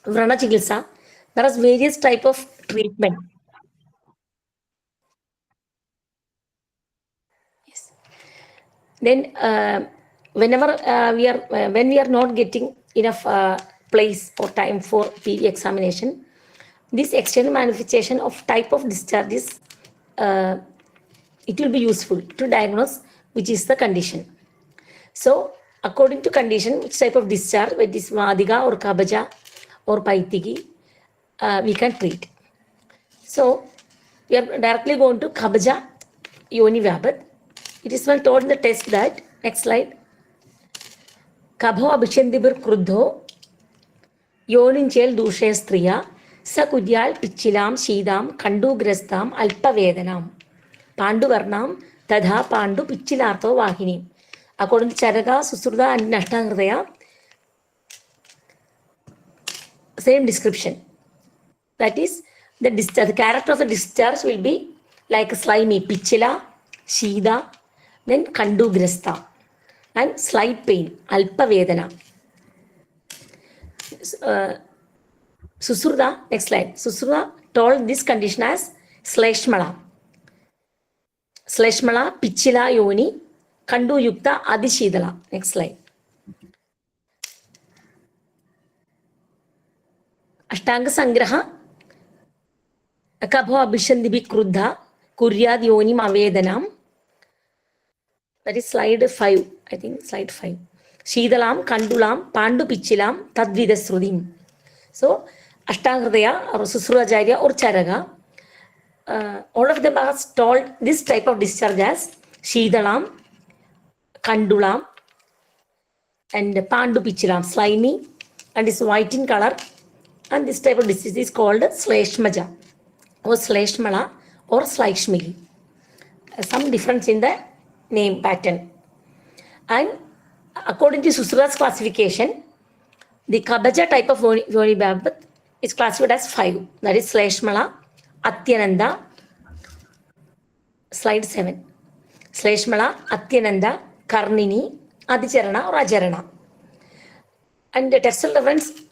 Vrana Chikitsa. There are various type of treatment. Yes. Then whenever when we are not getting enough place or time for PV examination, this external manifestation of type of discharges, it will be useful to diagnose which is the condition. So according to condition, which type of discharge, whether it is Vadika or Kabaja or Paitiki, we can treat. So we are directly going to Kabaja Yoni Vyapat. It is well told in the test that, next slide, Kabho Abhishendibir Krudho Yoninchel Dushe Striya Sakudyal Pichilam Shidam Kandu Grastam Alpavedanam Panduvarnam Tadha Pandu Pichilartho Vahini. According to Charaka, Susruda, and Nashtangradaya, same description. That is, the character of the discharge will be like a slimy Pichila, Shida, then Kandu Grasta, and slight pain, Alpa Vedana. Susruda, next slide. Susruda told this condition as Sleshmala. Sleshmala, Pichila Yoni, Kandu Yukta Adishidala. Next slide. Ashtanga Sangraha Kabho Abhishandibi Krudha Kuryad Yoni Mavedanam. That is slide 5. I think slide 5. Shidalam, Kandulam, Pandu Pichilam, Tadvida Srudim. So Ashtangradaya or Susruracharya or Charaga, all of them are told this type of discharge as Shidalam, Kandulam, and Pandu Pichilam, slimy and is white in color. And this type of disease is called Sleshmaja or Sleshmala or Slashmili. Some difference in the name pattern. And according to Susura's classification, the Kabaja type of Yoni Vyapat is classified as 5. That is Sleshmala, Atyananda, slide 7. Sleshmala, Atyananda, Karnini, Adicharana or Ajarana. And the textual reference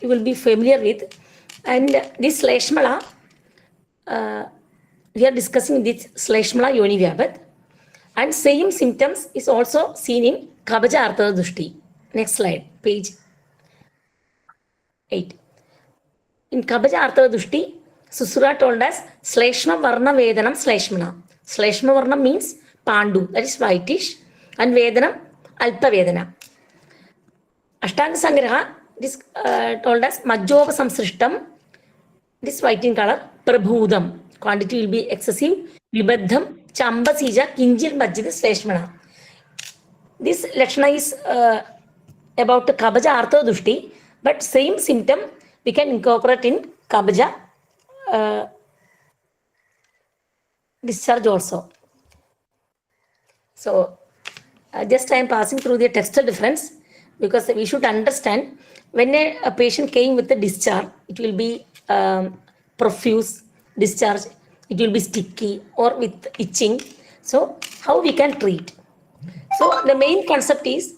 you will be familiar with. And this Sleshmala, we are discussing this Sleshmala Yoni Vyapat. And same symptoms is also seen in Kabaja Artha Dushti. Next slide, page 8. In Kabaja Artha Dushti, Susura told us Sleshma Varna Vedanam Sleshmana. Sleshma Varna means Pandu, that is whitish, and Vedanam Alpa Vedana. Ashtanga Sangraha, this told us Majjova Samsrishtam, this white in color, Prabhudam, quantity will be excessive, Vibadham, Chamba Sija, Kinjil Majjid Sleshmana. This Lakshana is about Kabaja Artha Dushti, but same symptom we can incorporate in Kabaja discharge also. So just I am passing through the textual difference because we should understand when a patient came with a discharge, it will be profuse discharge, it will be sticky or with itching. So how we can treat? So the main concept is,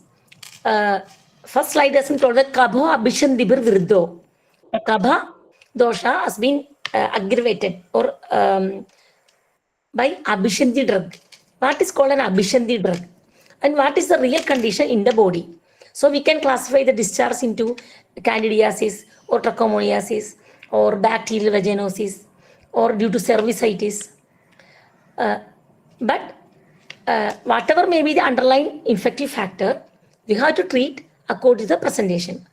first slide has been told that Kabho Abhishandibir Viruddho. Kabha dosha has been aggravated or by Abhishandi drug. What is called an Abhishandi drug? And what is the real condition in the body? So we can classify the discharge into candidiasis or trichomoniasis or bacterial vaginosis or due to cervicitis. But whatever may be the underlying infective factor, we have to treat according to the presentation.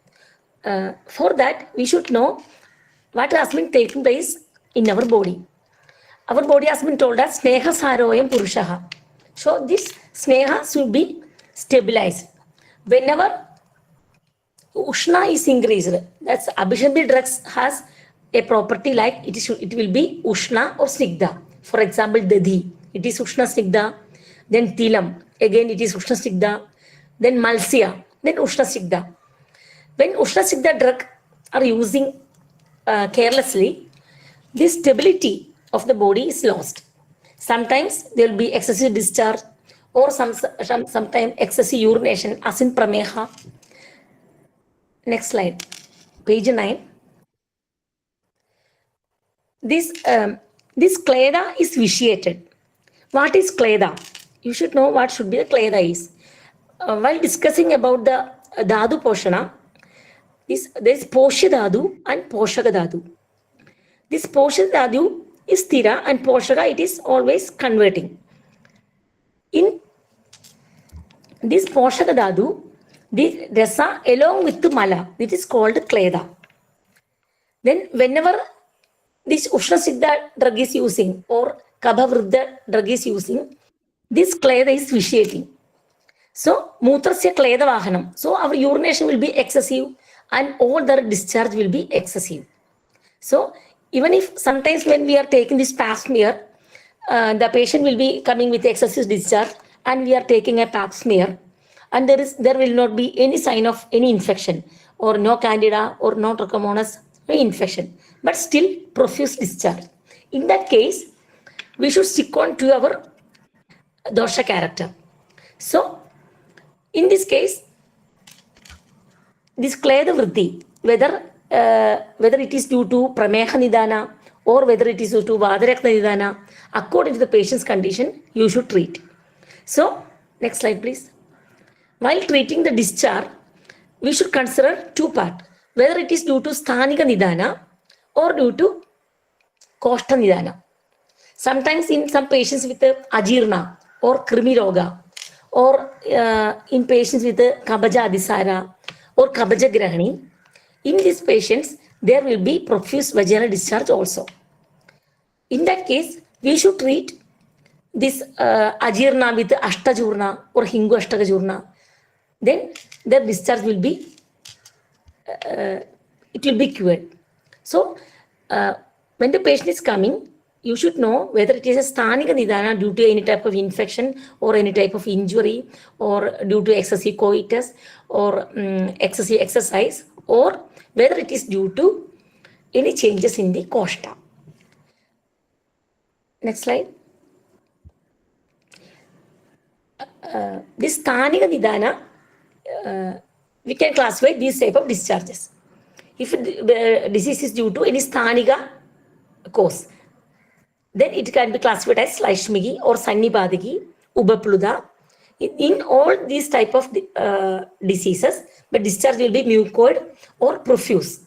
For that, we should know what has been taking place in our body. Our body has been told as Sneha Saroyam Purushaha. So this Sneha should be stabilized. Whenever Ushna is increased, that's Abhishandi drugs has a property like it will be Ushna or Snigdha. For example, Dadhi, it is Ushna Snigdha. Then Tilam, again it is Ushna Snigdha. Then Malsya, then Ushna Snigdha. When Ushna Snigdha drug are using carelessly, this stability of the body is lost. Sometimes there will be excessive discharge or sometimes excessive urination as in prameha. Next slide. page 9. This cleda is vitiated. What is cleda? You should know what should be the cleda is. While discussing about the dhatu poshana, there is posha dhatu and poshaka dhatu. This posha dhatu is sthira and poshaka it is always converting. In this poshaka dhatu, this rasa along with the mala, it is called cleda. Then whenever this Ushna Siddha drug is using or Kabha Vriddha drug is using, this cleda is vitiating. So, Mutrasya cleda vahanam. So, our urination will be excessive and all the discharge will be excessive. So, even if sometimes when we are taking this pap smear, the patient will be coming with excessive discharge and we are taking a pap smear and there will not be any sign of any infection or no candida or no trichomonas infection, but still profuse discharge. In that case, we should stick on to our dosha character. So, in this case, this cleda vriddhi, whether it is due to prameha nidana or whether it is due to vadarakta nidana, according to the patient's condition, you should treat. So, next slide, please. While treating the discharge, we should consider two parts. Whether it is due to sthanika nidana or due to koshta nidana. Sometimes in some patients with ajirna or krimi roga or in patients with kabaja adhisara or kabaja grahani, in these patients there will be profuse vaginal discharge also. In that case, we should treat this ajirna with ashtajurna or hingu ashtakajurna. Then their discharge will be it will be cured. So, when the patient is coming, you should know whether it is a sthanika nidana due to any type of infection or any type of injury or due to excessive coitus or excessive exercise or whether it is due to any changes in the koshta. Next slide. This sthanika nidana, we can classify these type of discharges. If the disease is due to any sthanika cause, then it can be classified as Laishmiki or Sannipadiki, Ubapluda. In all these type of diseases, the discharge will be mucoid or profuse.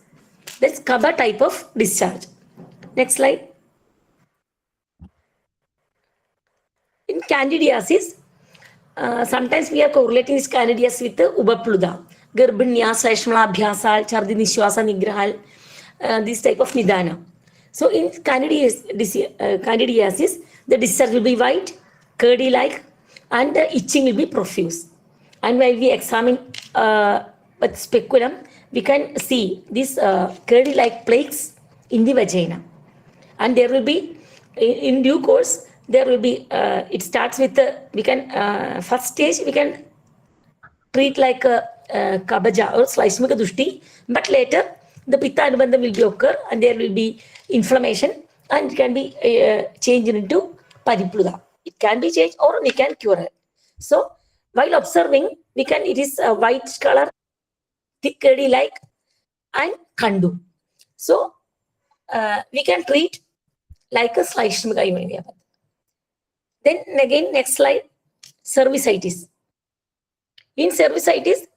That's Kaba type of discharge. Next slide. In candidiasis, sometimes we are correlating this candidiasis with the Ubapluda. Garbhinya, Saishmala Abhyasal, Chardi Nishwasa Nigrahal, this type of Nidana. So in candidiasis, the discharge will be white, curdy-like, and the itching will be profuse. And when we examine with speculum, we can see these curdy-like plaques in the vagina. And there will be, in due course, there will be, it starts with, first stage, we can treat like a kabaja or Slaishmika Dushti, but later the Pitta Anubandham will be occur and there will be inflammation and it can be changed into Paripluda. It can be changed or we can cure it. So while observing, it is a white color, thick curdy like and Kandu. So we can treat like a Slaishmika Idiopathy. Then again, next slide, cervicitis. In cervicitis,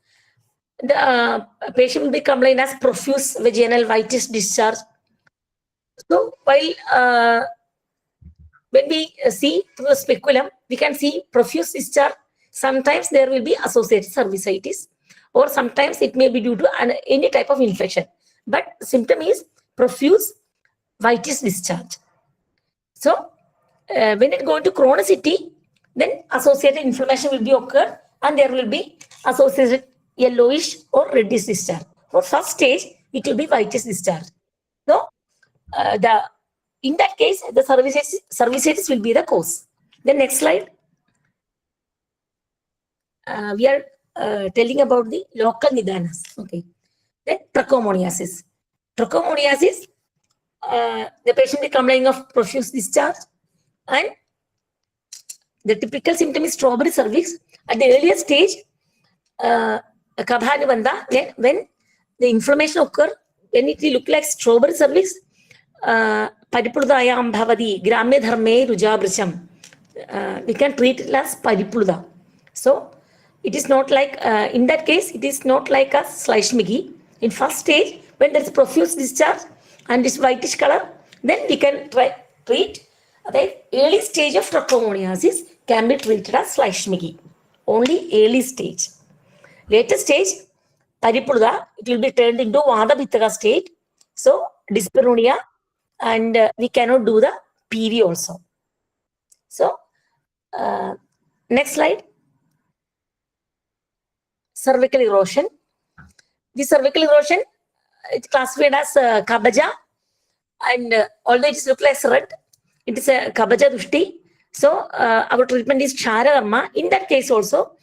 the patient will be complained as profuse vaginal whitish discharge. So while when we see through the speculum, we can see profuse discharge. Sometimes there will be associated cervicitis, or sometimes it may be due to any type of infection. But symptom is profuse whitish discharge. So when it go into chronicity, then associated inflammation will be occur and there will be associated yellowish or reddish discharge. For first stage, it will be whitish discharge. So in that case, the cervicitis will be the cause. The next slide. We are telling about the local nidanas. Okay. Then trichomoniasis. Trichomoniasis, the patient is complaining of profuse discharge and the typical symptom is strawberry cervix. At the earlier stage, Kabha Anubandha, when the inflammation occur, when it look like strawberry cervix, Paripuludayam bhavadi, Gramya dharme rujabrisham. We can treat it as Paripuluda. So it is not like, in that case, it is not like a Schleiermacher. In first stage, when there is profuse discharge and this whitish color, then we can treat the early stage of trichomoniasis can be treated as Schleiermacher. Only early stage. Later stage, Paripuluda, it will be turned into Vada-Pittaka state. So, dyspareunia, and we cannot do the PV also. So, next slide. Cervical erosion. This cervical erosion is classified as Kabaja, and although it looks like red, it is a Kabaja Dushti. So, our treatment is Charakarma. In that case also,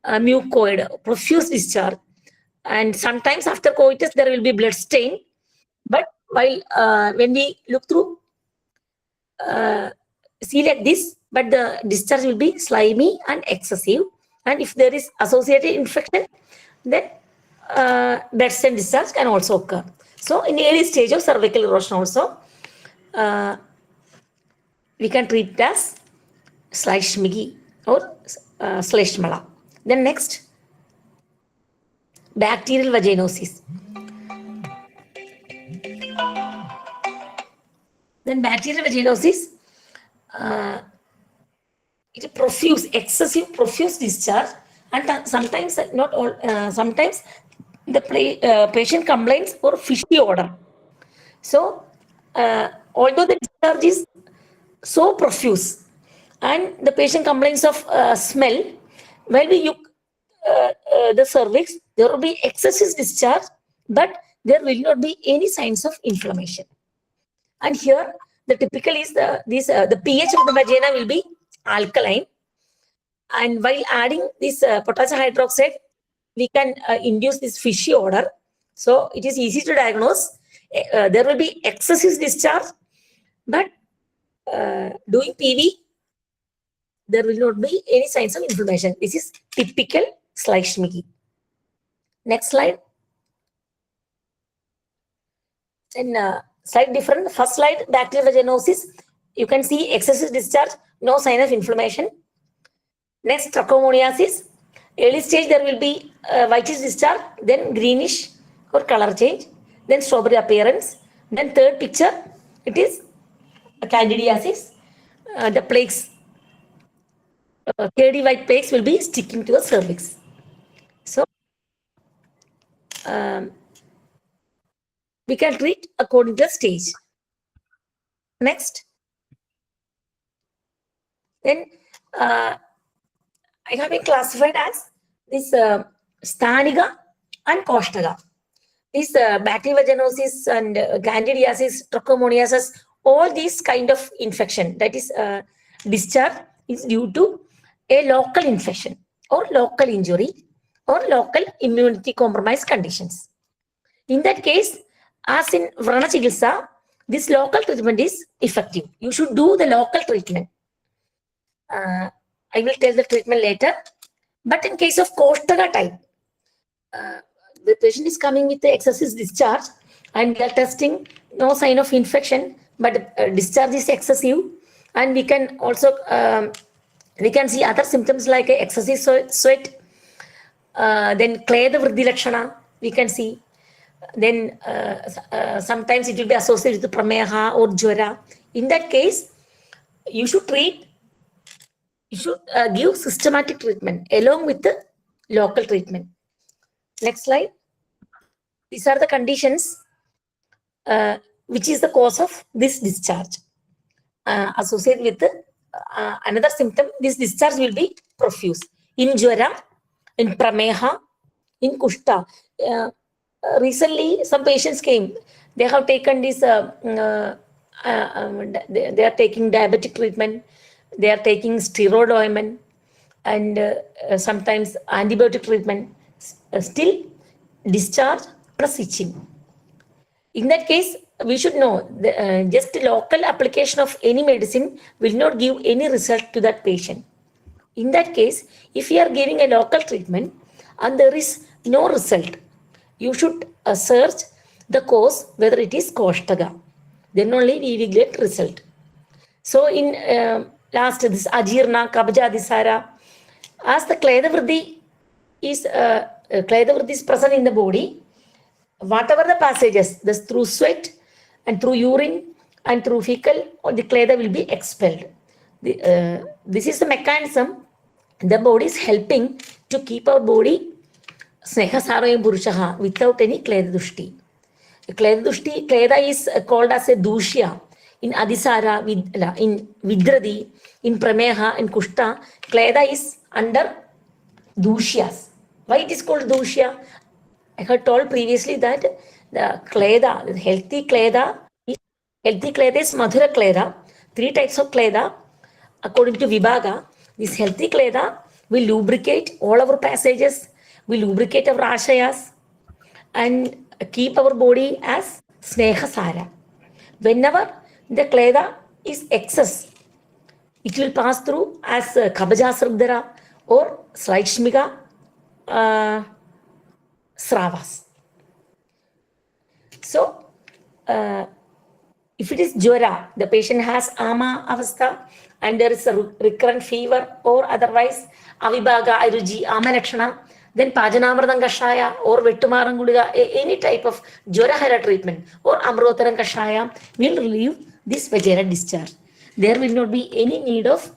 mucoid, profuse discharge. And sometimes after coitus, there will be blood stain. But while when we look through, see like this, but the discharge will be slimy and excessive. And if there is associated infection, then blood stain discharge can also occur. So in the early stage of cervical erosion also, we can treat it as Schleiermacher or Schleiermacher. Then next, bacterial vaginosis. Then bacterial vaginosis, it profuse, excessive profuse discharge, and sometimes not all. Sometimes the patient complains for fishy odor. So, although the discharge is so profuse, and the patient complains of smell, when we look the cervix, there will be excessive discharge, but there will not be any signs of inflammation. And here, the typical is the pH of the vagina will be alkaline. And while adding this potassium hydroxide, we can induce this fishy odor. So it is easy to diagnose. There will be excessive discharge, but doing PV, there will not be any signs of inflammation. This is typical Schleiermacher. Next slide. Then slide different. First slide, bacterial vaginosis. You can see excessive discharge, no sign of inflammation. Next, trichomoniasis. Early stage, there will be whitish discharge, then greenish or color change, then strawberry appearance. Then third picture, it is candidiasis. The plaques, KD white plaques will be sticking to the cervix. So, we can treat according to the stage. Next. Then I have been classified as this Sthanika and Koshtaka. This bacterial vaginosis and candidiasis, trichomoniasis, all these kind of infection, that is discharge, is due to a local infection or local injury or local immunity compromised conditions. In that case, as in Vrana Chikitsa, this local treatment is effective. You should do the local treatment. I will tell the treatment later. But in case of Koshtaka type, the patient is coming with the excessive discharge and we are testing no sign of infection, but discharge is excessive. And we can also, we can see other symptoms like excessive sweat, then Kleda Vriddhi Lakshana, we can see. Then sometimes it will be associated with prameha or jwara. In that case, you should treat, you should give systematic treatment along with the local treatment. Next slide. These are the conditions which is the cause of this discharge. Associated with the, another symptom, this discharge will be profuse. In jwara, in prameha, in kushta. Recently, some patients came. They have taken this. They are taking diabetic treatment. They are taking steroid ointment and sometimes antibiotic treatment. Still, discharge plus itching. In that case, we should know just local application of any medicine will not give any result to that patient. In that case, if you are giving a local treatment and there is no result, you should search the cause, whether it is Koshtaka. Then only we will get result. So in last, this Ajirna, Kabja, Adhisara, as the Kledavriddhi is present in the body, whatever the passages, this through sweat and through urine and through fecal, or the kleda will be expelled. This is the mechanism the body is helping to keep our body snehasarayam purushaha without any kleda dushti. Kleda is called as a dushya. In Adhisara, in Vidradi, in Prameha, in Kushta, kleda is under dushyas. Why it is called dushya? I had told previously that the kleda, the healthy kleda is madhura kleda. 3 types of kleda according to Vibhaga. This healthy kleda will lubricate all our passages, will lubricate our ashayas, and keep our body as snehasara. Whenever the kleda is excess, it will pass through as kabajasrudhara or slaishmika sravas. So, if it is jwara, the patient has ama avastha and there is a recurrent fever or otherwise avibhaga, aruji, ama lakshana, then pajanamradam kashaya or vettumaram guliga, any type of jwarahara treatment or amrotaram kashaya will relieve this vaginal discharge. There will not be any need of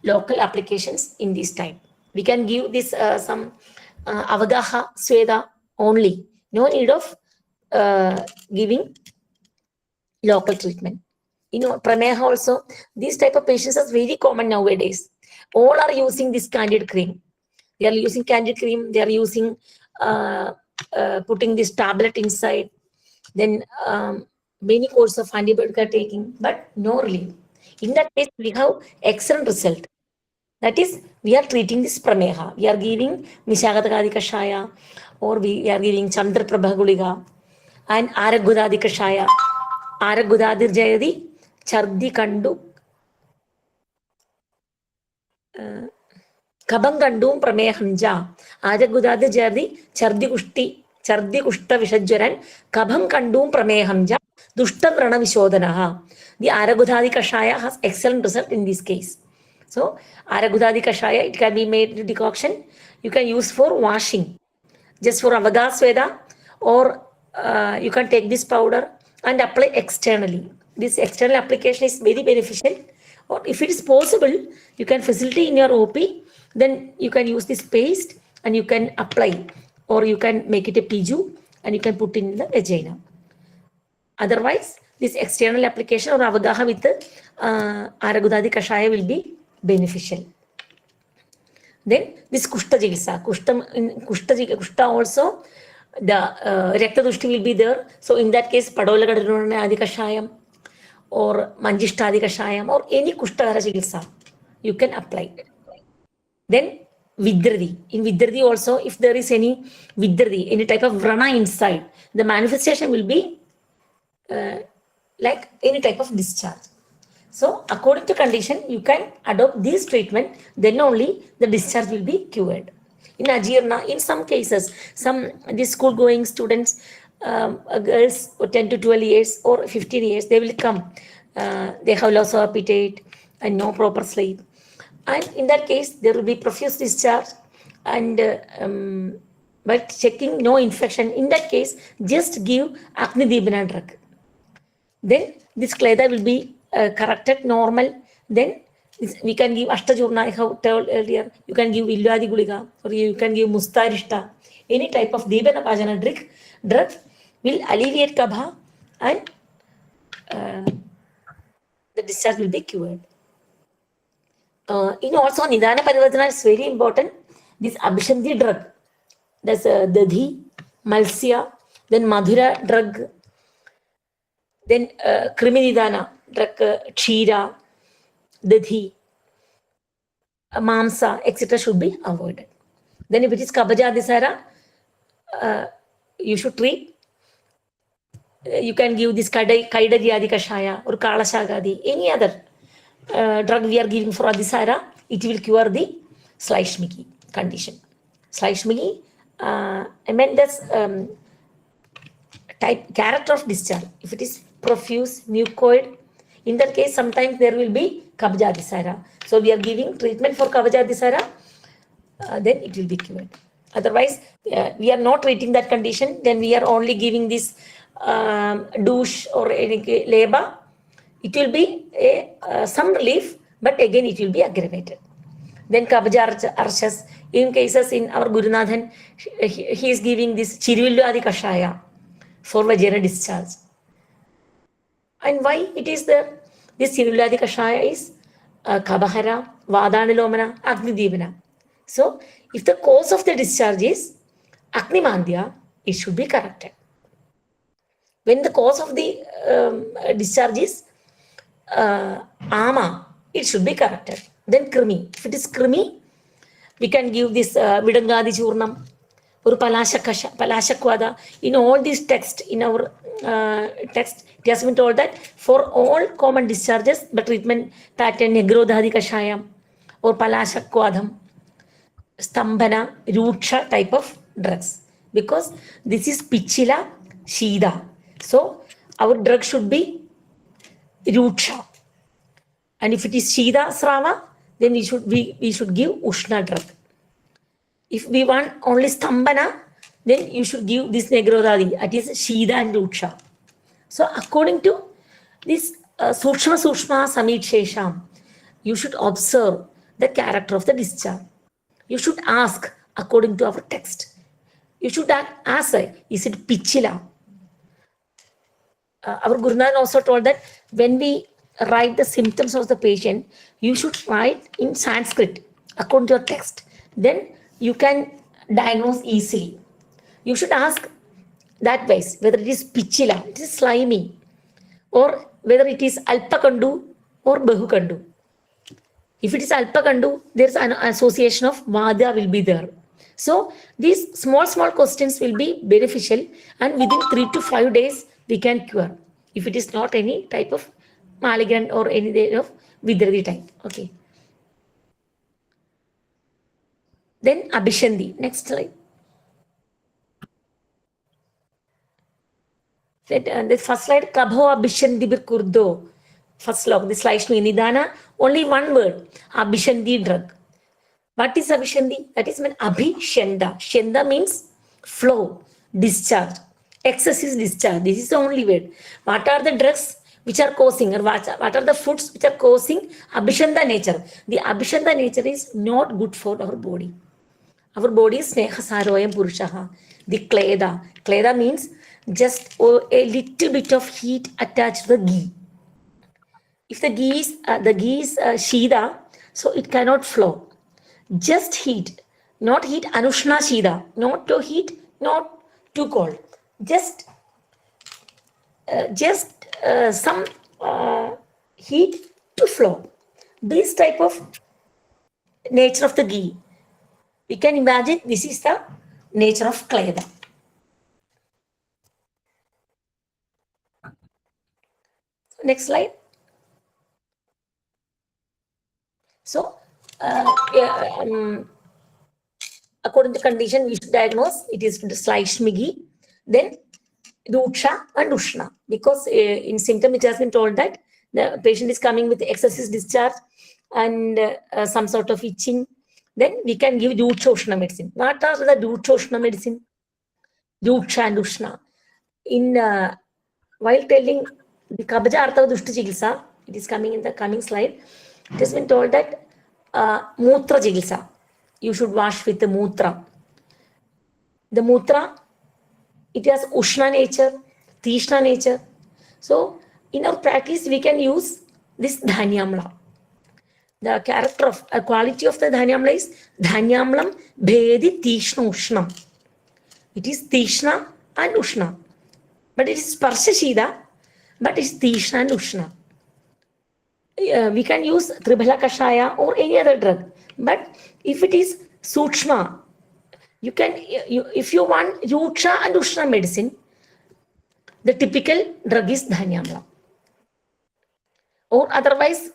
local applications in this time. We can give this some avagaha sweda only. No need of giving local treatment. Prameha also, these type of patients are very common nowadays. All are using this candid cream. They are using candid cream. They are using putting this tablet inside. Then many courses of antibiotic are taking, but no relief. In that case, we have excellent result. That is, we are treating this prameha. We are giving Nishagatagadi Kashaya, or we are giving Chandra Prabha Guliga and Aragudadi Kashaya. Aragudadir Jayadi, Chardi Kandu, Kabangandum Pramehanja, Aragudadir Jayadi, Chardi Kushta Vishajjaran, Kabam Kandum Pramehanja, Dushtam Rana Vishodanaha. The Aragudadi Kashaya has excellent result in this case. So, Aragudadi Kashaya, it can be made decoction. You can use for washing, just for Avagasveda, or you can take this powder and apply externally. This external application is very beneficial. Or if it is possible, you can facilitate in your OP, then you can use this paste and you can apply, or you can make it a piju and you can put in the vagina. Otherwise, this external application or avagaha with Aragudadi Kashaya will be beneficial. Then this Kushta Chikitsa. Kushta also, the Rakta Dushti will be there. So in that case, Padola Gadurana Adi Kashayam or Manjishta Adi Kashayam or any Kushtahara Chikitsa, you can apply. Then Vidradi. In Vidradi also, if there is any Vidradi, any type of Vrana inside, the manifestation will be like any type of discharge. So according to condition, you can adopt this treatment, then only the discharge will be cured. In Ajirna, in some cases, these school-going students, girls 10 to 12 years or 15 years, they will come. They have loss of appetite and no proper sleep. And in that case, there will be profuse discharge and but checking no infection. In that case, just give Agni Dibana drug. Then this kleda will be corrected normal. Then we can give Ashtajurna, I have told earlier. You can give Illadi Guliga or you can give Mustarishta. Any type of Dibana Pajana drug will alleviate Kabha and the discharge will be cured. Also Nidana Parivartana is very important. This Abhishanti drug, that's Dadhi, Malsya, then Madhura drug, then Kriminidana drug, Kshira, Dadhi, Mamsa, etc. should be avoided. Then if it is Kabaja Adhisara, you should treat. You can give this Kaidagi Adi Kashaya or Kalashagadi, any other drug we are giving for Adhisara, it will cure the Slaishmiki condition. Slaishmiki, I meant that's type character of discharge. If it is profuse, mucoid, in that case, sometimes there will be Kabajadisara. So we are giving treatment for Kabajadisara, then it will be cured. Otherwise, we are not treating that condition, then we are only giving this douche or any leba. It will be some relief, but again it will be aggravated. Then Kabaja Arshas, in cases in our Gurunathan, he is giving this Chirivillu Adi Kashaya for vaginal discharge. And why it is there? This Chirivillu Adi Kashaya is Kabahara, Vadanilomana, Agni. So, if the cause of the discharge is Agni Mandya, it should be corrected. When the cause of the discharge is Ama, it should be corrected. Then Krimi. If it is Krimi, we can give this Vidangadi Churnam or Palashakwada. In all these texts, in our text, it has been told that for all common discharges, the treatment pattern Negrodhadi Kashayam or Palashakwadam, Stambhana, Ruksha type of drugs. Because this is Pichila, Shida. So our drug should be Ruksha. And if it is Shida Srava, then we should give Ushna drug. If we want only Stambhana, then you should give this Negrodhadi, that is Shida and Ruksha. So according to this Sukshma Samikshesham, you should observe the character of the discharge. You should ask according to our text. You should ask, is it Pichila? Our Gurunath also told that when we write the symptoms of the patient, you should write in Sanskrit according to your text. Then you can diagnose easily. You should ask that way, whether it is Pichila, it is slimy, or whether it is Alpakandu or Bahukandu. If it is Alpakandu, there is an association of Vada will be there. So these small questions will be beneficial, and within 3 to 5 days we can cure. If it is not any type of malignant or any type of Vidradi type. Okay. Then Abhishandi. Next slide. The first slide, Kabho Abhishandi Bir Kurdo. First log, this slide Nidana, only one word, Abhishandi drug. What is Abhishandi? That is meant Abhishanda. Shanda means flow, discharge. Excess is discharge. This is the only word. What are the drugs which are causing, or what are the foods which are causing Abhishanda nature? The Abhishanda nature is not good for our body. Our body is Sneha Saroyam Purushaha. The Kleda. Kleda means just a little bit of heat attached to the ghee. If the ghee is Shida, so it cannot flow. Just heat, not heat Anushna Shida, not too heat, not too cold. Just some heat to flow. This type of nature of the ghee. We can imagine this is the nature of Kleda. Next slide. So, according to condition, we should diagnose it is Slaishmigi, then Ruksha and Ushna. Because in symptom, it has been told that the patient is coming with excessive discharge and some sort of itching. Then we can give Ruksha Ushna medicine. What are the Ruksha Ushna medicine? Ruksha and Ushna. In while telling the Kabaja Artha Dushta Chikitsa, it is coming in the coming slide. It has been told that Mutra Chikitsa, you should wash with the Mutra. The Mutra, it has Ushna nature, Tishna nature. So, in our practice, we can use this Dhanyamla. The character of quality of the Dhanyamla is Dhanyamlam Bhedi Tishna Ushnam. It is Tishna and Ushna. But it is Sparsha Shida, but it is Tishna and Ushna. We can use Tribhala Kashaya or any other drug. But if it is Sukshma, you can, if you want Ruksha and Ushna medicine, the typical drug is Dhanyamla. Or otherwise,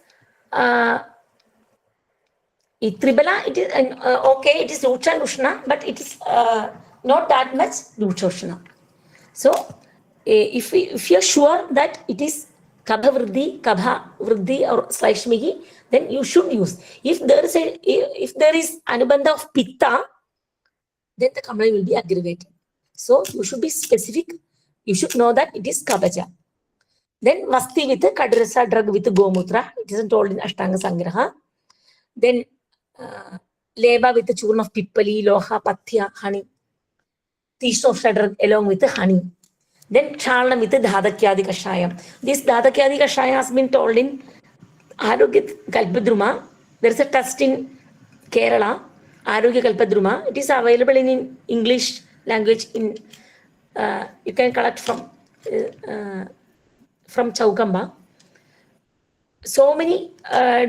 Tribhala, it is okay, it is Ruksha and Ushna, but it is not that much Ruksha Ushna. So, if you're sure that it is kabha vriddhi or slaishmigi, then you should use. If there is anubandha of pitta, then the kamala will be aggravated. So you should be specific. You should know that it is kabaja. Then vasti with kadrasa drug with gomutra. It isn't told in Ashtanga Sangraha. Then leba with the churn of pippali, loha, pathya, honey. Tishnosha drug along with the honey. Then chalna with the dhadakyadi kashayam. This dhadakyadi kashaya has been told in Arogya Kalpadruma. There is a test in Kerala, Arogya Kalpadruma. It is available in English language. You can collect from Chaukamba. So many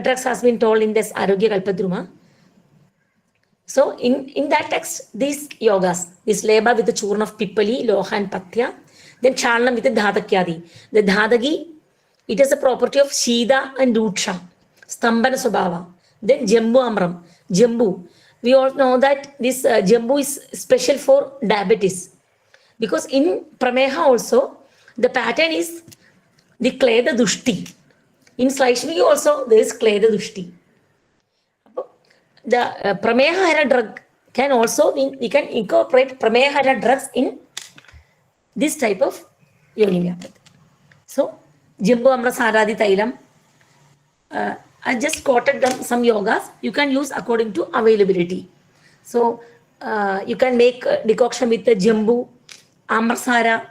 drugs has been told in this Arogya Kalpadruma. So in that text, these yogas, this leba with the churn of pippali, loha and pathya, then chalna with the dhadakyadi. The dhadagi, it has a property of shida and ruksha, stambana swabhava. Then jambu amram, jambu. We all know that this jambu is special for diabetes. Because in prameha also, the pattern is the kleda dushti. In slaishmigi also, there is kleda dushti. The prameha drug can also, we can incorporate prameha drugs in this type of yoni. So, Jimbo Amra Saradi Tailam. I just quoted them some yogas. You can use according to availability. So, you can make decoction with the Jambu, Amrasara,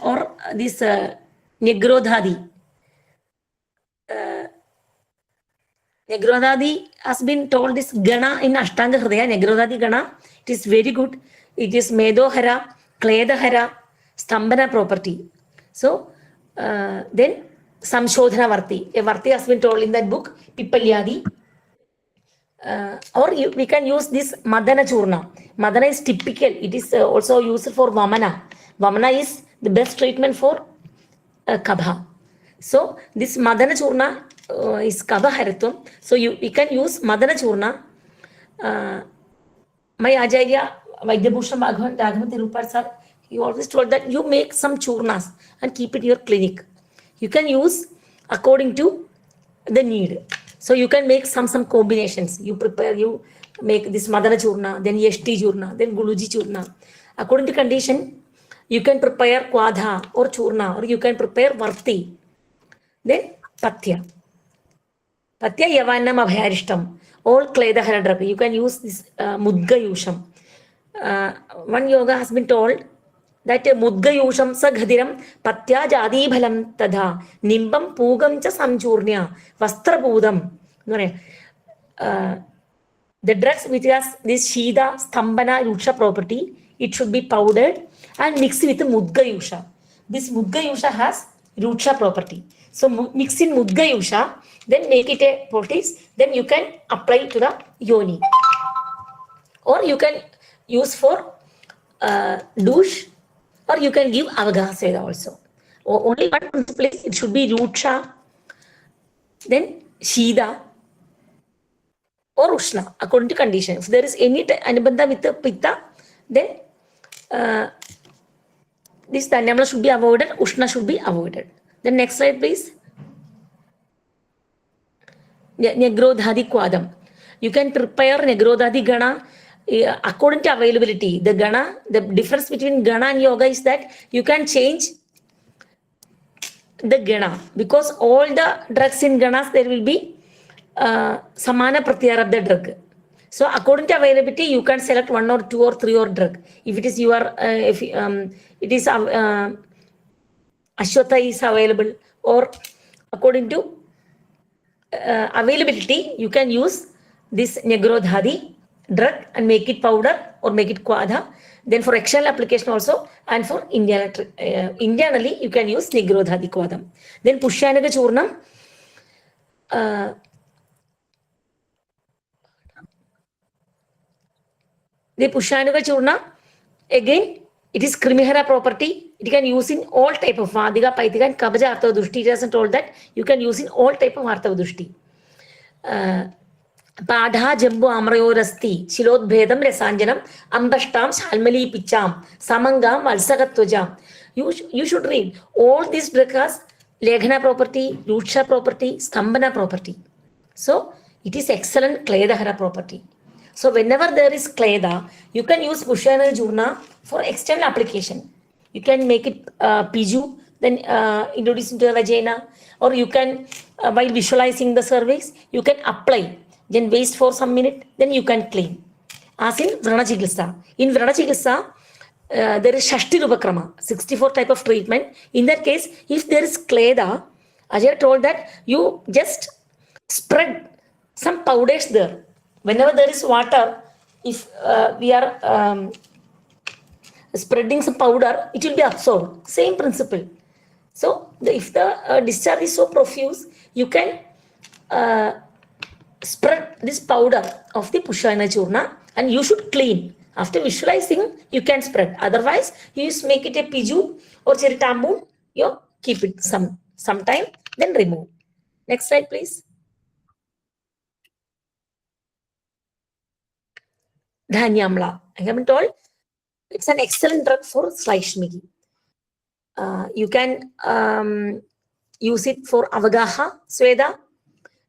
or this Negrodhadi. Negrodhadi has been told this Gana in Ashtanga Hridaya, Negrodhadi Gana. It is very good. It is Medohara, Kledahara, Stambana property. So, then Samshodhana Varti. A Varti has been told in that book, Pipalyadi. Or we can use this Madana Churna. Madana is typical. It is also used for Vamana. Vamana is the best treatment for Kabha. So, this Madana Churna is Kabha Haratum. So, we can use Madana Churna. My Acharya, Vaidyabhushan Bhagavan Raghavan sir, he always told that you make some churnas and keep it in your clinic. You can use according to the need. So you can make some combinations. You make this Madana Churna, then Yeshti Churna, then Guluji Churna. According to condition, you can prepare Kwadha or Churna, or you can prepare Varti. Then Pathya. Pathya Yavanam Abhyarishtam. All Kledahara drug. You can use this Mudga Yusham. One yoga has been told that Mudga Yusham sa ghadiram Pathya Jadi Bhalam Tadha Nimbam Pugam cha Samchurnya Vastra Budam. The drugs which has this Shida, Stambana, Yusha property, it should be powdered and mixed with Mudga Yusha. This Mudga Yusha has Rucha property. So mix in Mudga Yusha, then make it a poultice, then you can apply to the yoni. Or you can use for douche, or you can give Avagahasveda also. Only one principle is it should be Rucha, then Shida, or Ushna, according to condition. If there is any Anubandha with the Pitta, then this Danyamala should be avoided, Ushna should be avoided. Then next slide, please. Negrodhadi Kwadam. You can prepare Negrodhadi Gana according to availability. The Gana, the difference between Gana and Yoga is that you can change the Gana, because all the drugs in Ganas, there will be Samana Pratyar of the drug. So according to availability, you can select 1 or 2 or 3 or drug. If it is it is Ashwatha is available, or according to availability, you can use this Negrodhadi drug and make it powder or make it Kwadha. Then for external application also, and for internally, you can use Negrodhadi Kwadam. Then Pushyanaga Churnam. The Pushyanaga Churna, again, it is Krimihara property. It can use in all type of Vadiga, Paitiga, and Kabaja Artha Dushti. It hasn't told that you can use in all type of Artha Dushti. Padha Jambu Amrayorasti, Chilod Bhedam Resanjanam, Ambashtam, Shalmali Picham, Samangam, Alsagatvajam. You should read. All these drug has Leghana property, Luksha property, Stambhana property. So it is excellent Kledahara property. So whenever there is Kleda, you can use Pushayana Churna for external application. You can make it Piju, then introduce into the vagina, or you can, while visualizing the cervix, you can apply, then waste for some minute, then you can clean. As in Vrana Chikitsa. In Vrana Chikitsa, there is Shashti Rupakrama, 64 type of treatment. In that case, if there is Kleda, Ajay told that you just spread some powders there. Whenever there is water, if we are spreading some powder, it will be absorbed. Same principle. So if the discharge is so profuse, you can spread this powder of the Pushayana Churna and you should clean. After visualizing, you can spread. Otherwise, you just make it a piju or cheritambu, you keep it some time, then remove. Next slide, please. Dhanyamla. I haven't told. It's an excellent drug for Slaishmigi. You can use it for Avagaha, Sweda.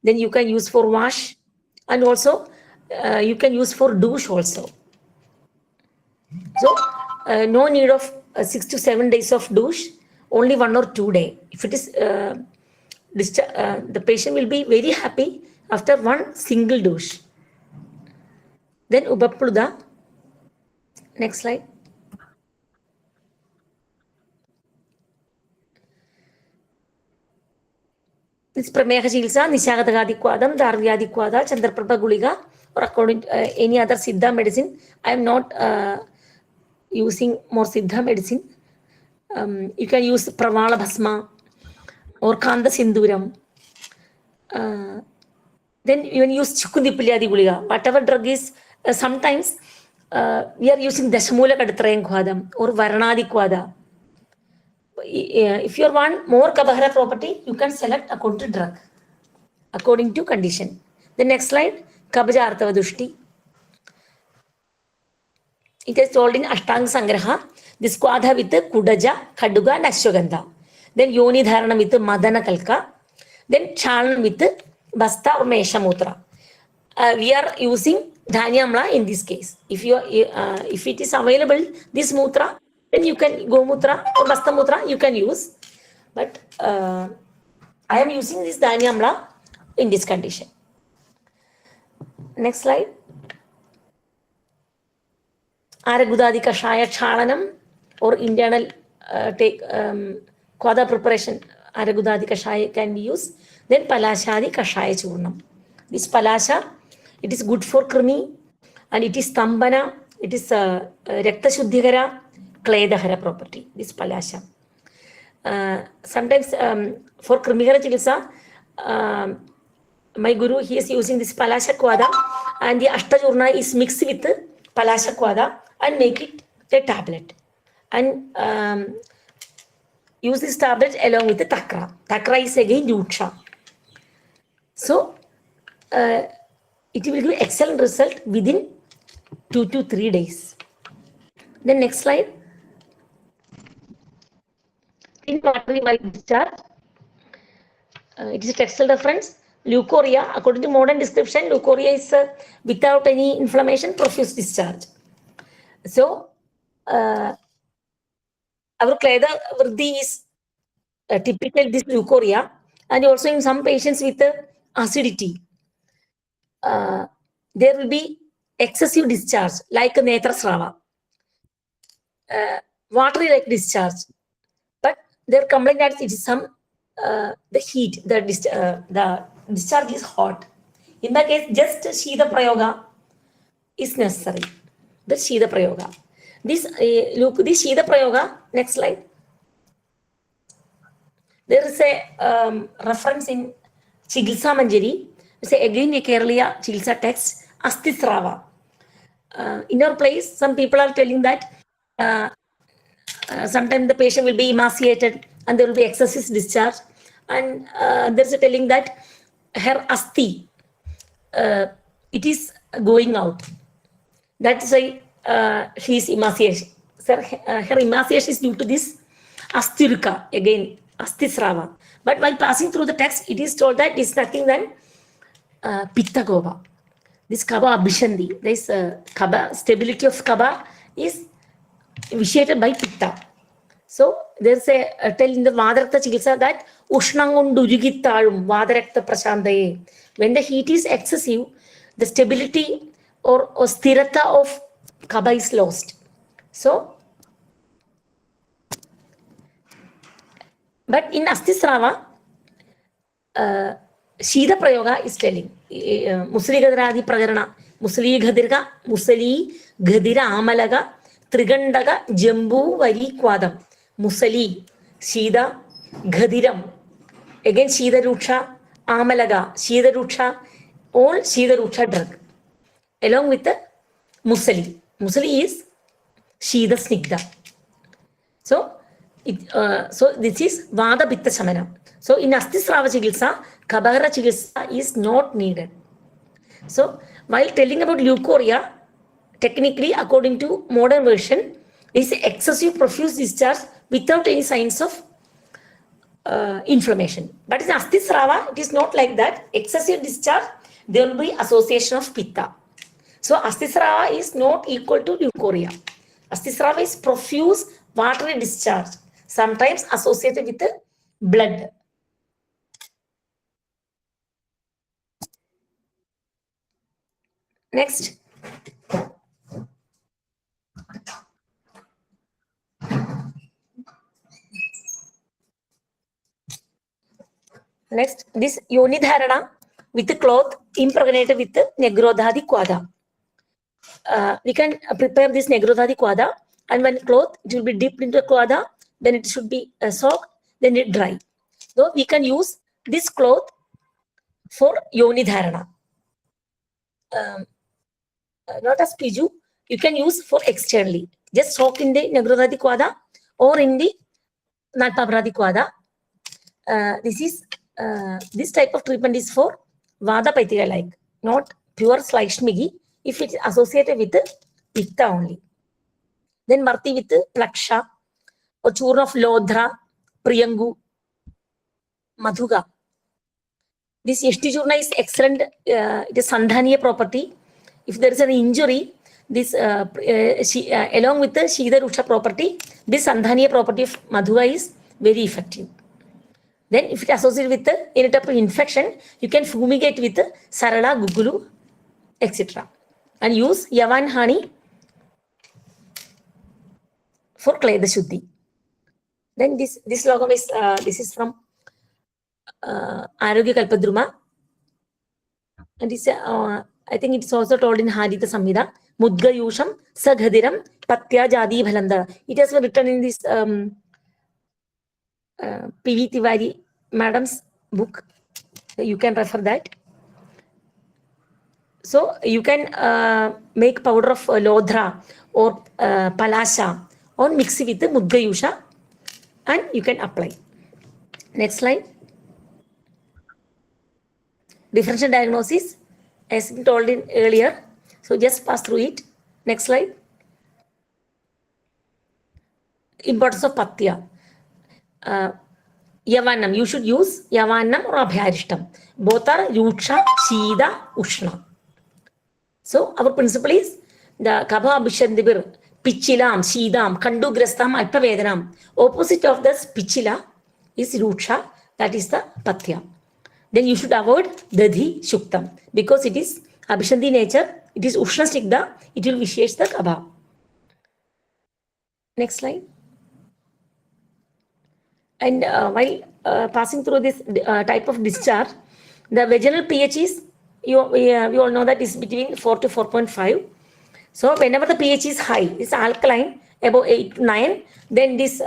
Then you can use for wash. And also, you can use for douche also. So, no need of 6 to 7 days of douche, only 1 or 2 days. If it is, the patient will be very happy after one single douche. Then Ubapluda. Next slide. This Prameha Chilsa, Nishagadagadiquadam, Darvyadiquada, Chandraprabha Guliga, or according to any other Siddha medicine. I am not using more Siddha medicine. You can use Pravala Bhasma or Kanda Sinduram. Then you can use Chukundipilya Guliga. Whatever drug is, sometimes we are using Dashamula Kadatrayan Kwadam or Varanadi Kwada. If you want more Kabahara property, you can select according to drug, according to condition. The next slide, Kabaja Arthavadushti. It is told in Ashtanga Sangraha, this Kwadha with the Kudaja, Kaduga, and Ashwagandha. Then Yoni Dharana with the Madana Kalka. Then Chalan with the Basta or Meshamutra. We are using Dhanyamla in this case. If it is available, this Mutra, then you can go Mutra or Basta Mutra, you can use. But I am using this Dhanyamla in this condition. Next slide. Aragudadi Kashaya Chalanam or internal Kwada preparation. Aragudadi Kashaya can be used. Then Palashadi Kashaya Churnam. This Palasha, it is good for Krimi and it is Stambhana, it is Rakta Shuddhikara, Kledahara property. This Palasha. Sometimes for Krimigara Chikitsa, my guru, he is using this Palasha Kwada and the Ashtajurna is mixed with Palasha Kwada and make it a tablet. And use this tablet along with the Takra. Takra is again Luksha. So, it will give excellent result within 2 to 3 days. Then next slide. In watery white discharge, it is a textile reference. Leukorrhea, according to modern description, leukorrhea is without any inflammation, profuse discharge. So, our Kleda Vriddhi is typical this leukorrhea, and also in some patients with acidity, there will be excessive discharge like Netrasrava, watery like discharge. But they are complaining that it is some the heat, the discharge is hot. In that case, just Shida Prayoga is necessary. The Shida Prayoga. This Shida Prayoga, next slide. There is a reference in Chikitsa Manjari. It's again a Kerala Chikitsa text, Astisrava. In our place, some people are telling that sometimes the patient will be emaciated and there will be excessive discharge. And there's a telling that her asti, it is going out. That's why she is emaciated. Sir, her emaciation is due to this Astirka, again, Astisrava. But while passing through the text, it is told that it is nothing than Pitta Gova. This Kaba Abhishandi, this Kaba, stability of Kaba is vitiated by Pitta. So there's a tell in the Vadarakta Chikitsa that Ushnangundujigittarum Vadarakta Prashandaye. When the heat is excessive, the stability or sthirata of Kaba is lost. So, but in Astisrava, Shida Prayoga is telling Musli Gadradi Pragarana, Musli Gadirga, Musali Gadira Amalaga, Trigandaga, Jambu Vari Kwadam, Musali, Shida, Gadiram, again Shida Rucha, Amalaga, Shida Rucha, all Shida Rucha drug, along with the Musali. Musali is Shida Snigda. So, so this is Vada Pitta Shamana. So in Astisrava Chikitsa, Kabara Chikitsa is not needed. So while telling about leukorrhea, technically according to modern version, is excessive profuse discharge without any signs of inflammation. But in Astisrava, it is not like that. Excessive discharge, there will be association of Pitta. So Astisrava is not equal to leukorrhea. Astisrava is profuse watery discharge, sometimes associated with the blood. Next. Next, this yoni dharana with the cloth impregnated with the negrodhadi kwada. We can prepare this negrodhadi kwada, and when cloth, it will be dipped into the kwada, then it should be soaked, then it dry. So we can use this cloth for yoni dharana. Not as piju, you can use for externally. Just soak in the negrodhadi kwada or in the nalpabradi kwada. This type of treatment is for Vada Paitira like, not pure Slaishmigi, if it is associated with Pitta only. Then Marti with Plaksha, or Churn of Lodhra, Priyangu, Madhuga. This Yeshti Churna is excellent, it is Sandhaniya property. If there is an injury, this along with the Shida Rusha property, this Sandhaniya property of Madhuga is very effective. Then if it associated with any type of infection, you can fumigate with Sarala, Gugulu, etc. And use Yavan honey for Kleda Shuddhi. Then this logam is, this is from Arogya Kalpadruma. And this, I think it's also told in Haditha Samhita, Mudga Yusham, Saghadiram, Patya Jadi Bhalanda. It has been written in this P.V. Tiwari madam's book. You can refer that. So you can make powder of Lodhra or Palasha or mix it with the Mudgayusha and you can apply. Next slide. Differential diagnosis as told in earlier. So just pass through it. Next slide. Importance of Patya. Yavanam, you should use Yavanam or Abhyarishtam. Both are Yuksha, Shida, Ushna. So our principle is the Kaba Abhishandibir, Pichilam, Shidam, Kandu Grastam, Alpavedanam. Opposite of this Pichila is Ruksha, that is the Patya. Then you should avoid Dadhi Shuktam because it is Abhishandi nature, it is Ushna Stigda, it will vitiate the Kaba. Next slide. And while passing through this type of discharge, the vaginal pH is, we all know that is between 4 to 4.5. So whenever the pH is high, it's alkaline, above 8 to 9, then this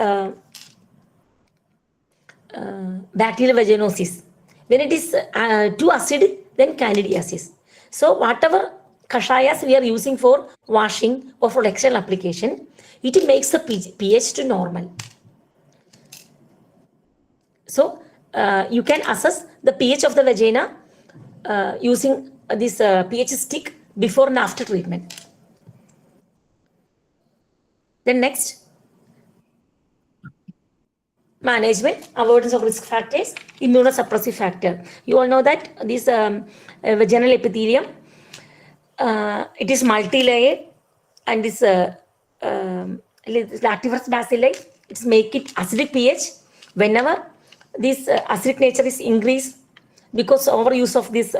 bacterial vaginosis. When it is too acidic, then candidiasis. So whatever kashayas we are using for washing or for external application, it makes the pH to normal. So you can assess the pH of the vagina using this pH stick before and after treatment. Then next, management, avoidance of risk factors, immunosuppressive factor. You all know that this vaginal epithelium, it is multi-layered, and this lactiferous bacilli, it's make it acidic pH. Whenever this acidic nature is increased because overuse of this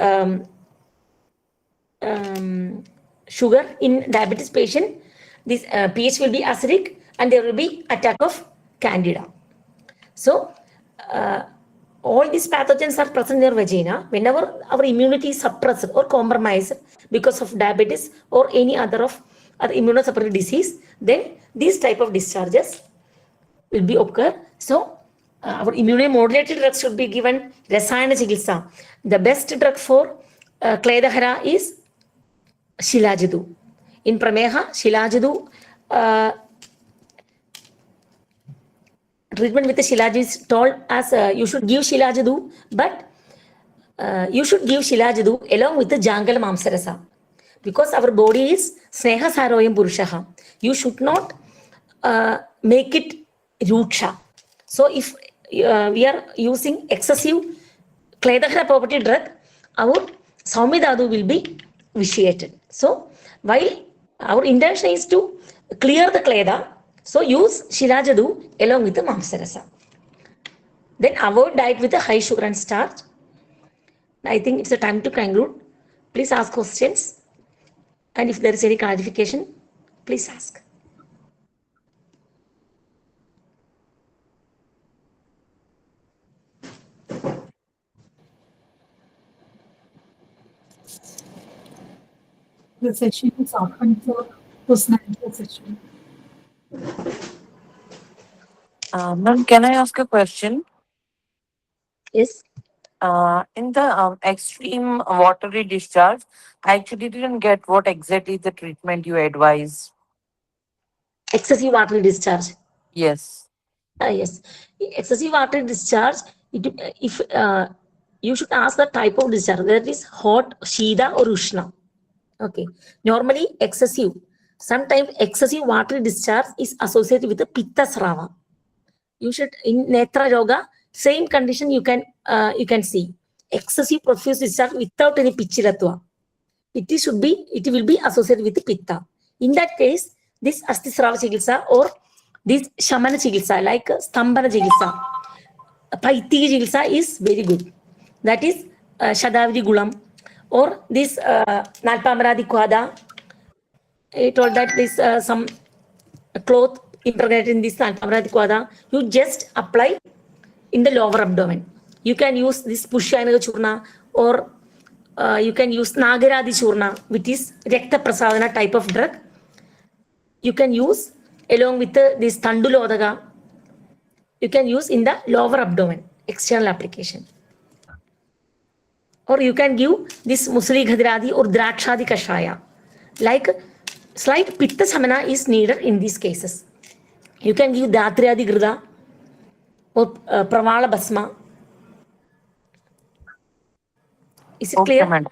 sugar in diabetes patient, this pH will be acidic and there will be attack of candida. So all these pathogens are present in your vagina. Whenever our immunity is suppressed or compromised because of diabetes or any other immunosuppressive disease, then these type of discharges will be occur. So our immunomodulated drugs should be given. Rasayana Chikitsa. The best drug for Kledahara is Shilajadu. In Prameha, Shilajadu, treatment with the Shilajadu is told as you should give Shilajadu, but you should give Shilajadu along with the Jangal Mamsarasa. Because our body is Sneha Saroyam Purushaha. You should not make it Ruksha. So if we are using excessive Kledahara property drug, our Saumidadu will be vitiated. So while our intention is to clear the Kleda, so use Shilajadu along with the Mamsarasa. Then avoid diet with a high sugar and starch. I think it's a time to conclude. Please ask questions. And if there is any clarification, please ask. The session is open for post-natal session. Ma'am, can I ask a question? Yes. In the extreme watery discharge, I actually didn't get what exactly the treatment you advise. Excessive water discharge. Yes. Yes. Excessive water discharge, if you should ask the type of discharge, whether it is hot, Shida or Ushna. Okay. Normally excessive. Sometimes excessive water discharge is associated with the Pitta Srava. You should, in Netra Yoga, same condition you can see. Excessive profuse discharge without any Pichiratva. It will be associated with the Pitta. In that case, this Astisrava Chikitsa or this Shamana Chikitsa, like Stambhana Chikitsa, Paiti Chikitsa is very good. That is Shadavidi Gulam or this Nalpamaradi Kwada. I told that this some cloth impregnated in this Nalpamaradi Kwada, you just apply in the lower abdomen. You can use this Pushyanaga Churna or you can use Nagaradi Churna, which is Rekta Prasadana type of drug. You can use along with this Tandulodaga. You can use in the lower abdomen, external application. Or you can give this Musli Ghadiradi or Drakshadi Kashaya. Like slight Pitta Samana is needed in these cases. You can give Datriadi Grida or Pravala Basma. Is it clear? Ma'am.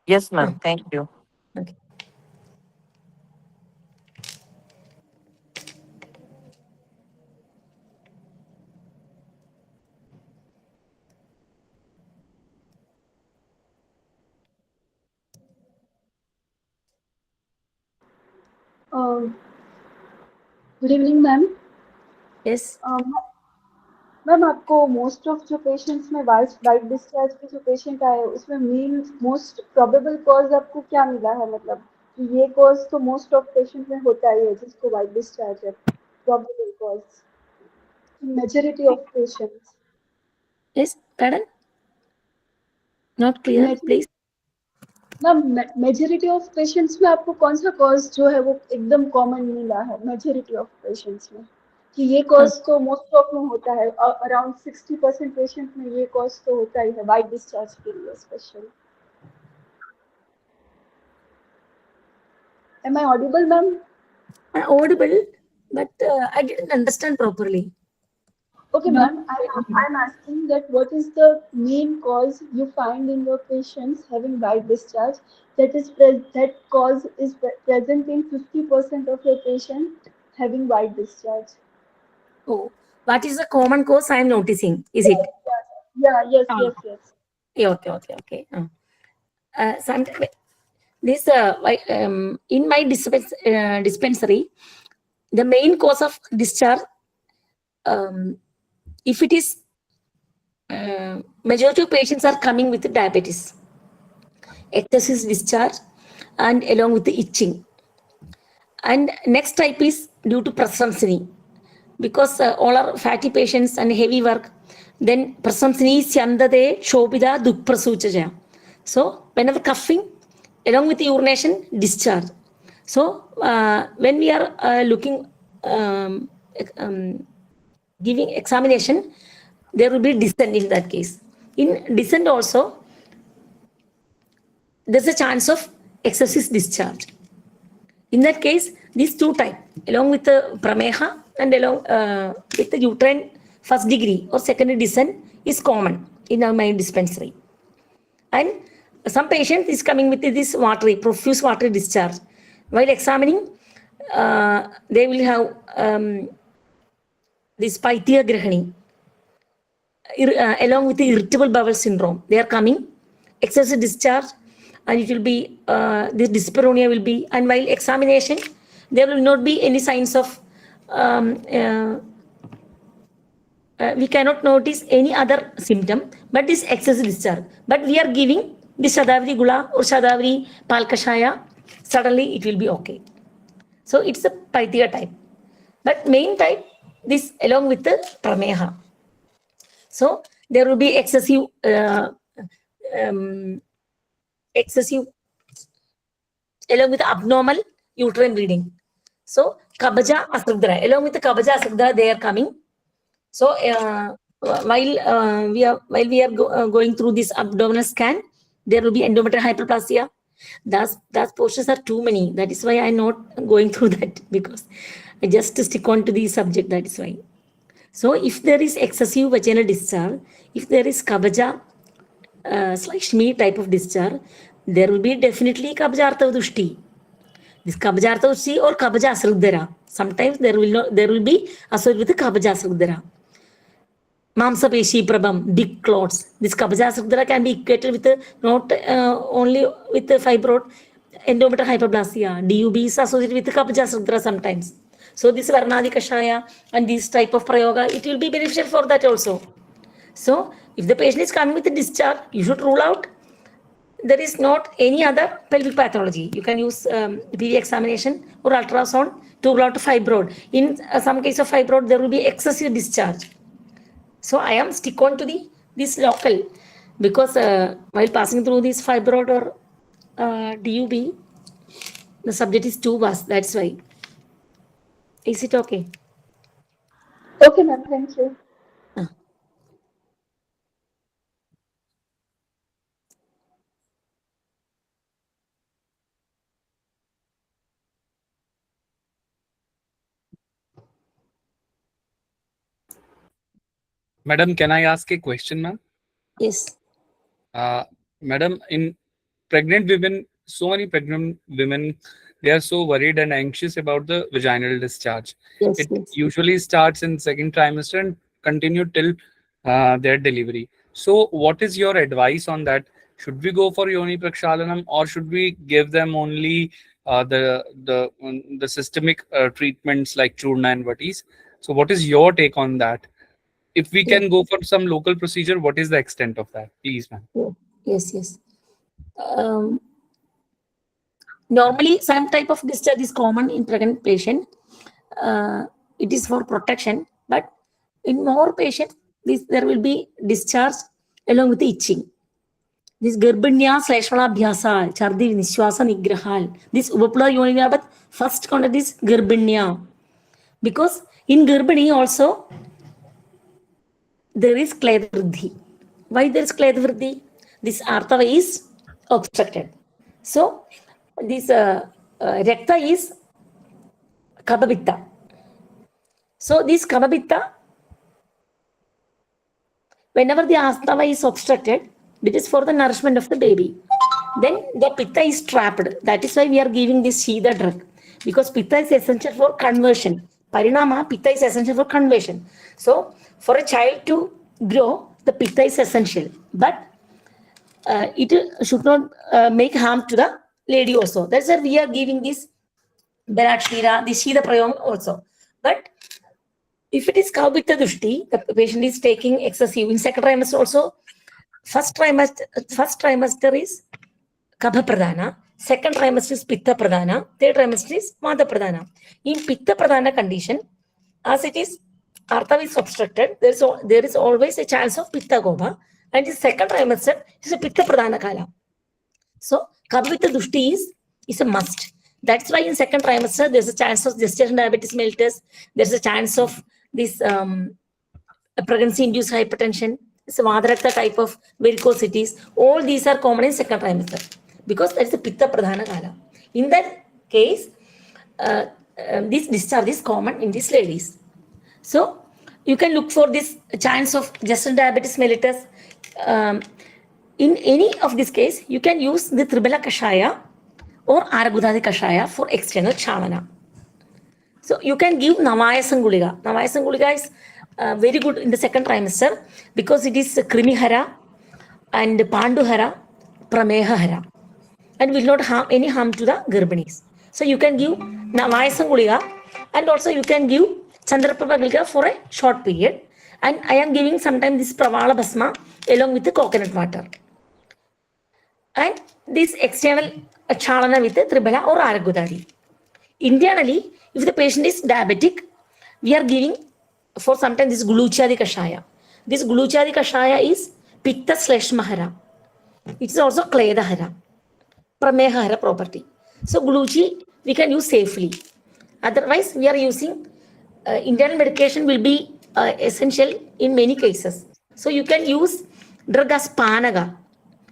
Yes, ma'am. Thank you. Okay. Good evening, ma'am. Yes. Ma'am आपको most of जो patients में white discharge के जो patient आए उसमें main most probable cause आपको क्या मिला है, मतलब कि ये कॉज तो मोस्ट ऑफ पेशेंट में होता ही है जिसको वाइट डिस्चार्ज है, probable cause majority of patients. Yes, pardon? Not clear, please. Ma'am majority of patients में आपको कौन सा कॉज जो है वो एकदम कॉमन मिला है मेजॉरिटी ऑफ पेशेंट्स में कि ये कॉज तो मोस्ट ऑफ में होता है, अराउंड 60% पेशेंट में ये कॉज तो होता ही है वाइट डिस्चार्ज के लिए specially. Am I audible, ma'am? Audible, but I didn't understand properly. Okay, ma'am. I'm asking that what is the main cause you find in your patients having white discharge that cause is present in 50% of your patient having white discharge? Oh, What is the common cause I am noticing? Is it? Yes. Ah. Yeah, okay. Some, this in my dispensary, the main cause of discharge, if it is majority of patients are coming with diabetes, excessive discharge, and along with the itching. And next type is due to prasramsini, because all are fatty patients and heavy work. Then prasramsini syandade shobida dukprasuchaja. So whenever coughing, along with the urination, discharge. So when we are looking, giving examination, there will be descent in that case. In descent also, there's a chance of excessive discharge. In that case, these two types, along with the prameha and along with the uterine first degree or secondary descent, is common in my dispensary. And some patient is coming with this watery, profuse watery discharge. While examining, they will have this paithya grahani, along with the irritable bowel syndrome. They are coming, excessive discharge, and it will be, this dyspareunia will be, and while examination, there will not be any signs of, we cannot notice any other symptom, but this excessive discharge. But we are giving this Shatavari Gula or Shatavari Palkashaya, suddenly it will be okay. So it's a Paithya type. But main type, this along with the Prameha. So there will be excessive, along with abnormal uterine bleeding. So Kabaja Asrudra, along with the Kabaja Asrudra, they are coming. So while we are going through this abdominal scan, there will be endometrial hyperplasia. Those portions are too many. That is why I'm not going through that, because I just stick on to the subject. That is why. So if there is excessive vaginal discharge, if there is Kabaja /Shmi type of discharge, there will be definitely Kabaja Arthavudushti. This Kabaja Arthavudushti or Kabaja Asrudara. Sometimes there will be associated with Kabaja Asrudara. Mamsapeshi Prabham, big clots. This Kabaja Asrudara can be equated with not only with the fibroid, endometrial hyperplasia. DUB is associated with Kabaja Asrudara sometimes. So this Varnadi Kashaya and this type of prayoga, it will be beneficial for that also. So if the patient is coming with a discharge, you should rule out there is not any other pelvic pathology. You can use PV examination or ultrasound to rule out fibroid. In some case of fibroid, there will be excessive discharge. So I am stick on to this local, because while passing through this fibroid or DUB, the subject is too vast. That's why. Is it okay? Okay, ma'am. Thank you. Madam, can I ask a question, ma'am? Yes. Madam, in pregnant women, so many pregnant women, they are so worried and anxious about the vaginal discharge. Yes. It Yes. usually starts in second trimester and continue till their delivery. So what is your advice on that? Should we go for yoni prakshalanam, or should we give them only the systemic treatments like churna and vatis? So what is your take on that? If we can go for some local procedure, what is the extent of that? Please, ma'am. Yes. Normally, some type of discharge is common in pregnant patient. It is for protection, but in more patients, there will be discharge along with itching. This Garbhanya Sleshmala Bhyasa, Chardi Nishwasa Nigrahal. This Upapula Yonina, but first contact is Garbhanya. Because in Garbhani also, there is Kledvriddhi. Why there is Kledvriddhi? This Artava is obstructed. So, this Rekta is Kababitta. So, this Kababitta, whenever the Artava is obstructed, it is for the nourishment of the baby. Then the Pitta is trapped. That is why we are giving this Shida drug. Because Pitta is essential for conversion. Parinama, pitta is essential for conversion. So for a child to grow, the pitta is essential, but it should not make harm to the lady also. That's why we are giving this Berakshira, this Shida Prayom also. But if it is Kaubita Dushti, the patient is taking excessive in second trimester also. First trimester is Kabha Pradhana, second trimester is Pitta Pradhana, third trimester is Mada Pradhana. In Pitta Pradhana condition, as it is Artha is obstructed, there is always a chance of Pitta Gobha, and the second trimester is a Pitta Pradhana Kala. So Kabhavita Dushti is a must. That's why in second trimester, there's a chance of gestation diabetes mellitus, there's a chance of this pregnancy-induced hypertension, it's a Vadarakta type of varicosities. All these are common in second trimester because that is a Pitta Pradhana Kala. In that case, this discharge is common in these ladies. So you can look for this chance of gestational diabetes mellitus. In any of this case, you can use the Tribala Kashaya or Aragudadi Kashaya for external Chavana. So you can give Navayasan Guliga. Navayasan Guliga is very good in the second trimester because it is Krimihara and Panduhara, Pramehahara, and will not harm any harm to the Garbanis. So you can give Navayasan Guliga, and also you can give Chandraprabha Guliga for a short period. And I am giving sometimes this Pravala Basma along with the coconut water. And this external Chalana with the Tribala or Aragudadi. Internally, if the patient is diabetic, we are giving for sometimes this Guluchadi Kashaya. This Guluchadi Kashaya is Pitta Shleshmahara. It is also Kledahara, Pramehahara property. So Guluchi we can use safely. Otherwise, we are using internal medication will be essential in many cases. So you can use drug as Panaga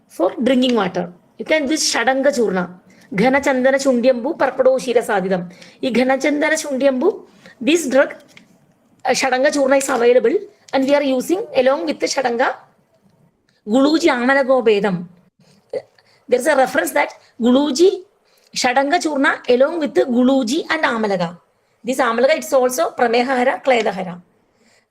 for drinking water. You can use Shadanga Churna. Ghanachandana Chundyambu, Parpado Shira Sadidam. In Ghanachandana Chundyambu, this drug Shadanga Churna is available, and we are using along with the Shadanga Guluji Amalago Bedam. There is a reference that Guluji Shadanga Churna along with the Guluji and Amalaga. This Amalaga it's also Pramehahara, Kledahara.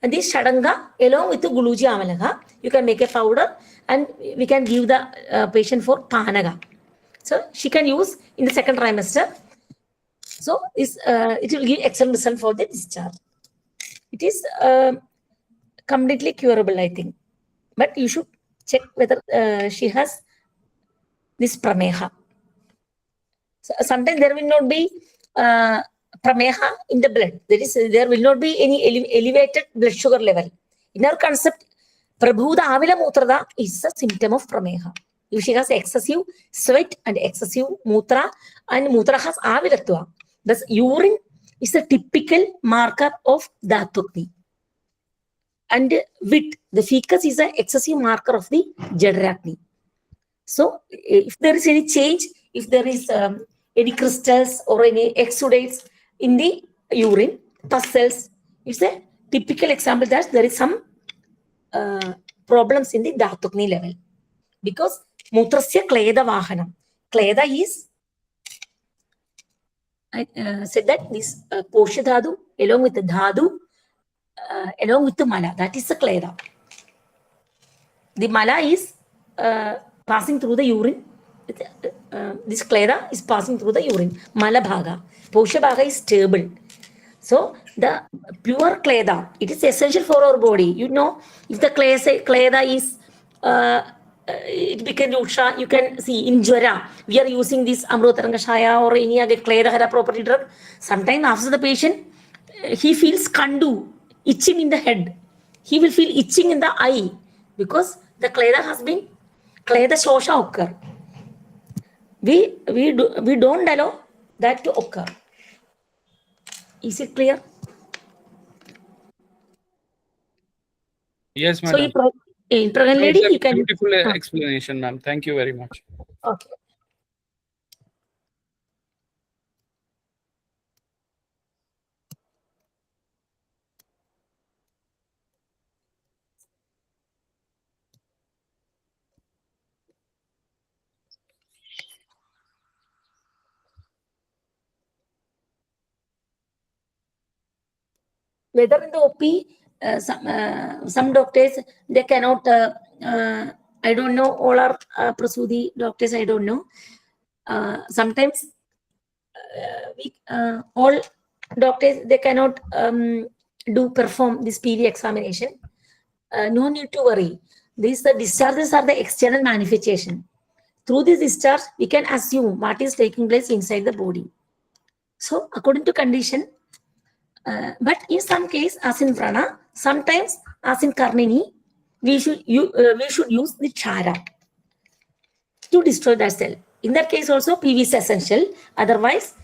And this Shadanga along with the Guluji Amalaga, you can make a powder and we can give the patient for Panaga. So she can use in the second trimester. So it will give excellent result for the discharge. It is completely curable, I think. But you should check whether she has this prameha. So sometimes there will not be prameha in the blood. There will not be any elevated blood sugar level. In our concept, prabhuda avila mutrada is a symptom of prameha. If she has excessive sweat and excessive mutra, and mutra has avilatva, thus urine is a typical marker of Dhatukni. And vit, the fecus is an excessive marker of the Jadarakni. So if there is any change, if there is any crystals or any exudates in the urine, pus cells, it's a typical example that there is some problems in the Dhatukni level. Because Mutrasya Kleda Vahanam. Kleda is, I said that this Posha Dhadu along with the Dhadu, along with the Mala, that is the Kleda. The Mala is passing through the urine. This Kleda is passing through the urine. Mala Bhaga. Posha Bhaga is stable. So the pure Kleda, it is essential for our body. You know, if the Kleda is it became Uksha, you can see in Jwara, we are using this Amrutarangashaya or any other Kledahara property drug. Sometimes after the patient, he feels kandu, itching in the head. He will feel itching in the eye because the Kleda has been, Kleda Shosha occur. We don't allow that to occur. Is it clear? Yes, So madam. in pregnant lady, you can. Beautiful explanation, ma'am. Thank you very much. Okay. whether in the OP, some doctors, they cannot, I don't know, all are Prasudi doctors, I don't know. Sometimes all doctors, they cannot perform this PV examination. No need to worry. These the discharges are the external manifestation. Through this discharge, we can assume what is taking place inside the body. So according to condition, but in some case, as in Prana, sometimes as in Karnini, we should use the Chara to destroy that cell. In that case also, PV is essential. Otherwise,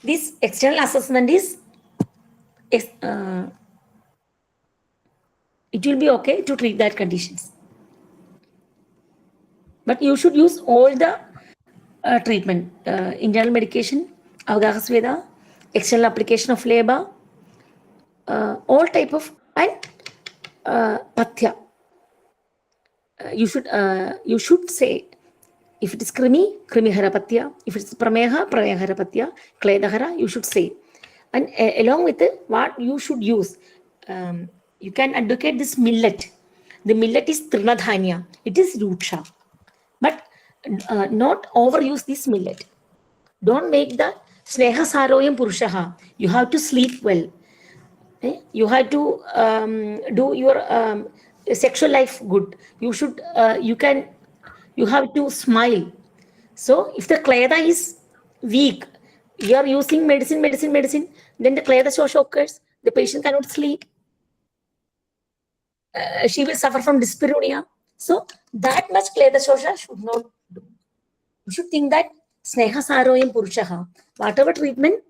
this external assessment is, it will be okay to treat that conditions. But you should use all the treatment, internal medication, Avgaha Sveda, external application of labor, all type of, and Pathya. You should say, if it is Krimi, Krimihara Pathya, if it is Prameha, Pramehara Pathya, Kledahara, you should say. And along with it, what you should use, you can advocate this millet. The millet is Trinadhanya, it is Ruksha. But not overuse this millet. Don't make the Sneha Saroyam Purushaha. You have to sleep well. You have to do your sexual life good. You should, you have to smile. So if the Kleda is weak, you are using medicine, then the Kleda Shosha occurs. The patient cannot sleep. She will suffer from dyspareunia. So that much Kleda Shosha should not do. You should think that Sneha Saroyam Purushaha, whatever treatment,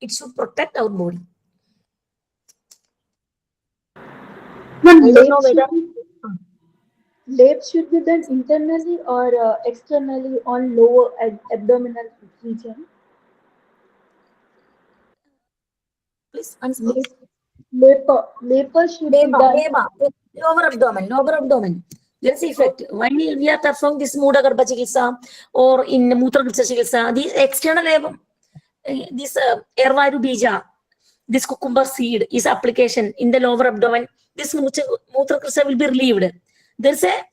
it should protect our body. Ma'am, I don't know whether labs should be done internally or externally on lower abdominal region. please answer. Labor should be done. Lower abdomen. Let's effect. When we are performing this Muda Garbha Chikitsa or in Mutra Gritsa Chikitsa, these external labor, this Ervaru Bija, this cucumber seed is application in the lower abdomen. This Mutra Gritsa will be relieved. There's a,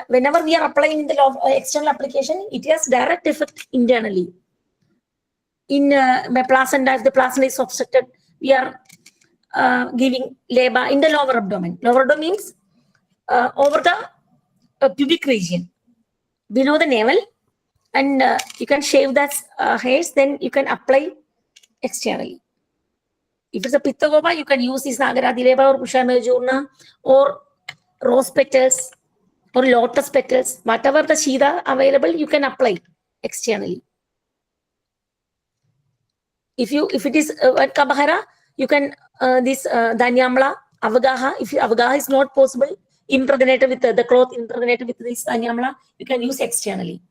whenever we are applying the external application, it has direct effect internally. In my placenta, if the placenta is obstructed, we are giving labor in the lower abdomen. Lower abdomen means over the pubic region, below the navel, and you can shave that hairs, then you can apply externally. If it's a Pitta Gopa, you can use this Nagaradi labor or Pushamajurna or rose petals or lotus petals, whatever the Shida available, you can apply externally. If it is Kabahara, you can this Danyamla, Avagaha. If Avagaha is not possible, impregnated with the cloth impregnated with this Danyamla, you can use externally.